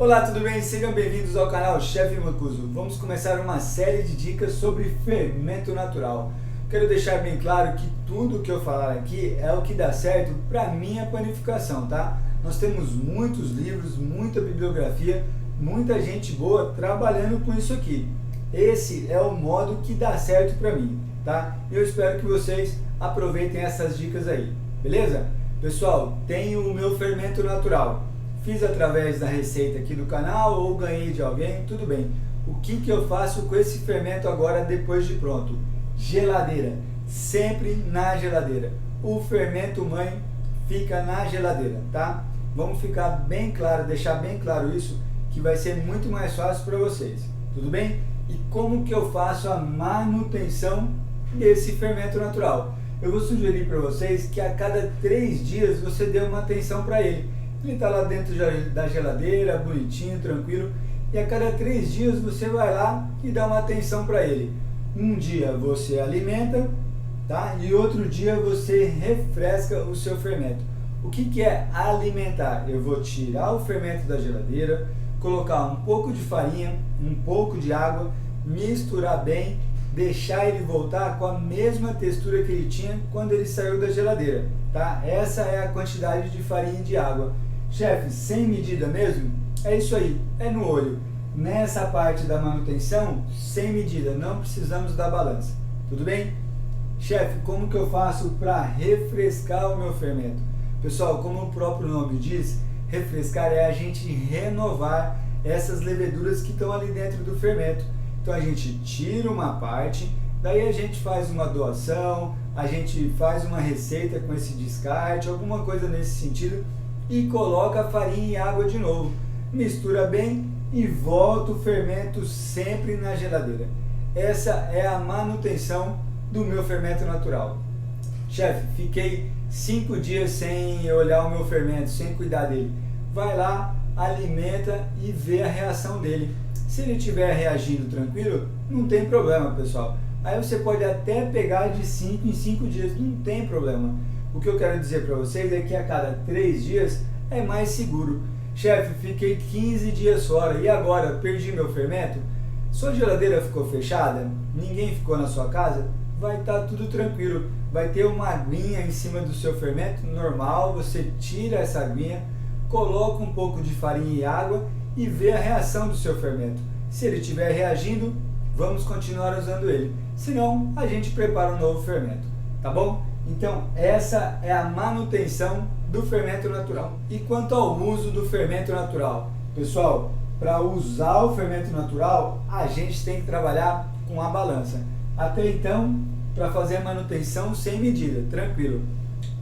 Olá, tudo bem? Sejam bem-vindos ao canal Chef Mancuso. Vamos começar uma série de dicas sobre fermento natural. Quero deixar bem claro que tudo que eu falar aqui é o que dá certo para minha panificação, tá? Nós temos muitos livros, muita bibliografia, muita gente boa trabalhando com isso aqui. Esse é o modo que dá certo para mim, tá? Eu espero que vocês aproveitem essas dicas aí, beleza? Pessoal, tenho o meu fermento natural. Fiz através da receita aqui do canal ou ganhei de alguém, tudo bem. O que eu faço com esse fermento agora depois de pronto? Geladeira, sempre na geladeira. O fermento mãe fica na geladeira, tá? Vamos ficar bem claro, deixar bem claro isso, que vai ser muito mais fácil para vocês, tudo bem? E como que eu faço a manutenção desse fermento natural? Eu vou sugerir para vocês que a cada 3 dias você dê uma atenção para ele. Ele está lá dentro da geladeira, bonitinho, tranquilo. E a cada 3 dias você vai lá e dá uma atenção para ele. Um dia você alimenta, tá? E outro dia você refresca o seu fermento. O que é alimentar? Eu vou tirar o fermento da geladeira, colocar um pouco de farinha, um pouco de água, misturar bem, deixar ele voltar com a mesma textura que ele tinha quando ele saiu da geladeira, tá? Essa é a quantidade de farinha e de água. Chefe, sem medida mesmo? É isso aí, é no olho. Nessa parte da manutenção, sem medida, não precisamos da balança. Tudo bem? Chefe, como que eu faço para refrescar o meu fermento? Pessoal, como o próprio nome diz, refrescar é a gente renovar essas leveduras que estão ali dentro do fermento. Então a gente tira uma parte, daí a gente faz uma doação, a gente faz uma receita com esse descarte, alguma coisa nesse sentido, e coloca a farinha e água de novo. Mistura bem e volta o fermento sempre na geladeira. Essa é a manutenção do meu fermento natural. Chefe, fiquei 5 dias sem olhar o meu fermento, sem cuidar dele. Vai lá, alimenta e vê a reação dele. Se ele estiver reagindo tranquilo, não tem problema, pessoal. Aí você pode até pegar de 5 em 5 dias, não tem problema. O que eu quero dizer para vocês é que a cada 3 dias é mais seguro. Chefe, fiquei 15 dias fora e agora perdi meu fermento? Sua geladeira ficou fechada? Ninguém ficou na sua casa? Vai estar tudo tranquilo. Vai ter uma aguinha em cima do seu fermento, normal. Você tira essa aguinha, coloca um pouco de farinha e água e vê a reação do seu fermento. Se ele estiver reagindo, vamos continuar usando ele. Se não, a gente prepara um novo fermento, tá bom? Então, essa é a manutenção do fermento natural. E quanto ao uso do fermento natural? Pessoal, para usar o fermento natural, a gente tem que trabalhar com a balança. Até então, para fazer a manutenção sem medida, tranquilo.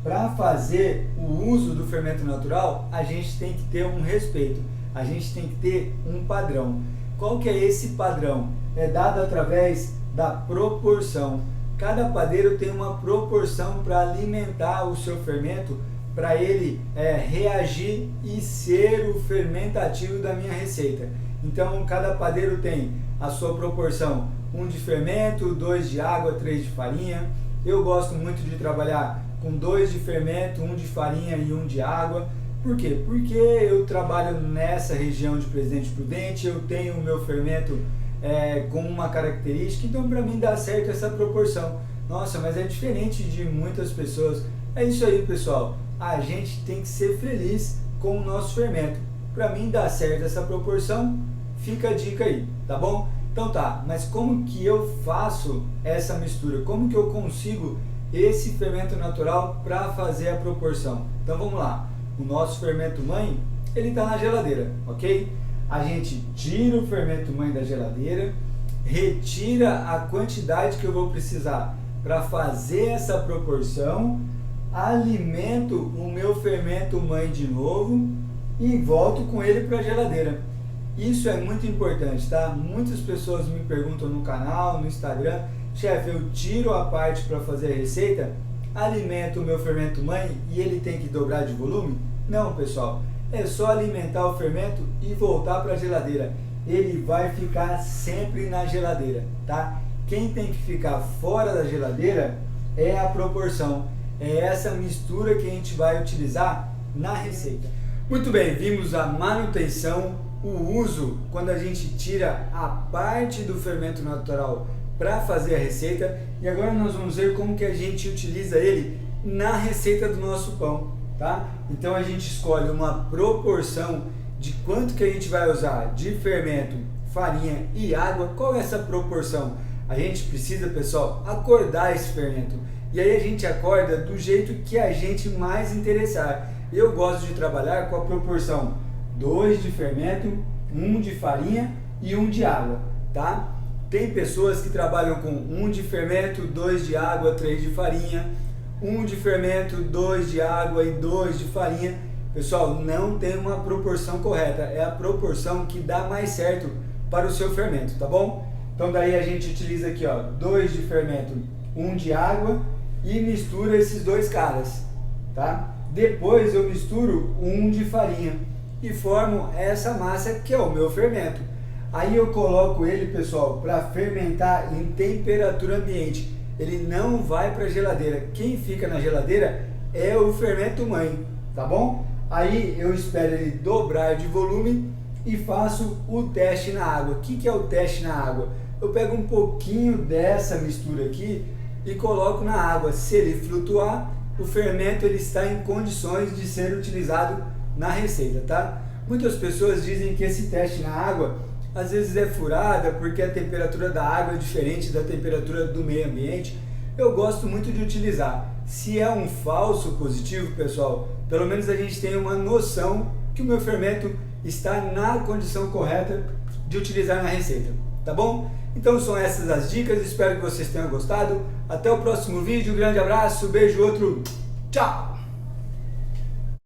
Para fazer o uso do fermento natural, a gente tem que ter um respeito. A gente tem que ter um padrão. Qual que é esse padrão? É dado através da proporção. Cada padeiro tem uma proporção para alimentar o seu fermento, para ele reagir e ser o fermentativo da minha receita. Então, cada padeiro tem a sua proporção. 1 de fermento, 2 de água, 3 de farinha. Eu gosto muito de trabalhar com 2 de fermento, 1 de farinha e 1 de água. Por quê? Porque eu trabalho nessa região de Presidente Prudente, eu tenho o meu fermento com uma característica, então para mim dá certo essa proporção. Nossa, mas é diferente de muitas pessoas. É isso aí, pessoal. A gente tem que ser feliz com o nosso fermento. Para mim dá certo essa proporção, fica a dica aí, tá bom? Então tá, mas como que eu faço essa mistura? Como que eu consigo esse fermento natural para fazer a proporção? Então vamos lá. O nosso fermento mãe, ele está na geladeira, ok? A gente tira o fermento mãe da geladeira, retira a quantidade que eu vou precisar para fazer essa proporção, alimento o meu fermento mãe de novo e volto com ele para a geladeira. Isso é muito importante, tá? Muitas pessoas me perguntam no canal, no Instagram, chefe, eu tiro a parte para fazer a receita, alimento o meu fermento mãe e ele tem que dobrar de volume? Não, pessoal. É só alimentar o fermento e voltar para a geladeira. Ele vai ficar sempre na geladeira, tá? Quem tem que ficar fora da geladeira é a proporção. É essa mistura que a gente vai utilizar na receita. Muito bem, vimos a manutenção o uso quando a gente tira a parte do fermento natural para fazer a receita, e agora nós vamos ver como que a gente utiliza ele na receita do nosso pão, tá? Então a gente escolhe uma proporção de quanto que a gente vai usar de fermento, farinha e água. Qual é essa proporção? A gente precisa, pessoal, acordar esse fermento, e aí a gente acorda do jeito que a gente mais interessar. Eu gosto de trabalhar com a proporção 2 de fermento, 1 de farinha e 1 de água, tá? Tem pessoas que trabalham com 1 de fermento, 2 de água, 3 de farinha, 1 de fermento, 2 de água e 2 de farinha. Pessoal, não tem uma proporção correta, é a proporção que dá mais certo para o seu fermento, tá bom? Então daí a gente utiliza aqui, ó, 2 de fermento, 1 de água e mistura esses dois caras, tá? Depois eu misturo 1 de farinha e formo essa massa que é o meu fermento. Aí eu coloco ele, pessoal, para fermentar em temperatura ambiente. Ele não vai para a geladeira. Quem fica na geladeira é o fermento mãe, tá bom? Aí eu espero ele dobrar de volume e faço o teste na água. O que é o teste na água? Eu pego um pouquinho dessa mistura aqui e coloco na água. Se ele flutuar, o fermento ele está em condições de ser utilizado na receita, tá? Muitas pessoas dizem que esse teste na água às vezes é furada porque a temperatura da água é diferente da temperatura do meio ambiente. Eu gosto muito de utilizar. Se é um falso positivo, pessoal, pelo menos a gente tem uma noção que o meu fermento está na condição correta de utilizar na receita, tá bom? Então são essas as dicas, espero que vocês tenham gostado. Até o próximo vídeo, grande abraço, beijo, outro, tchau!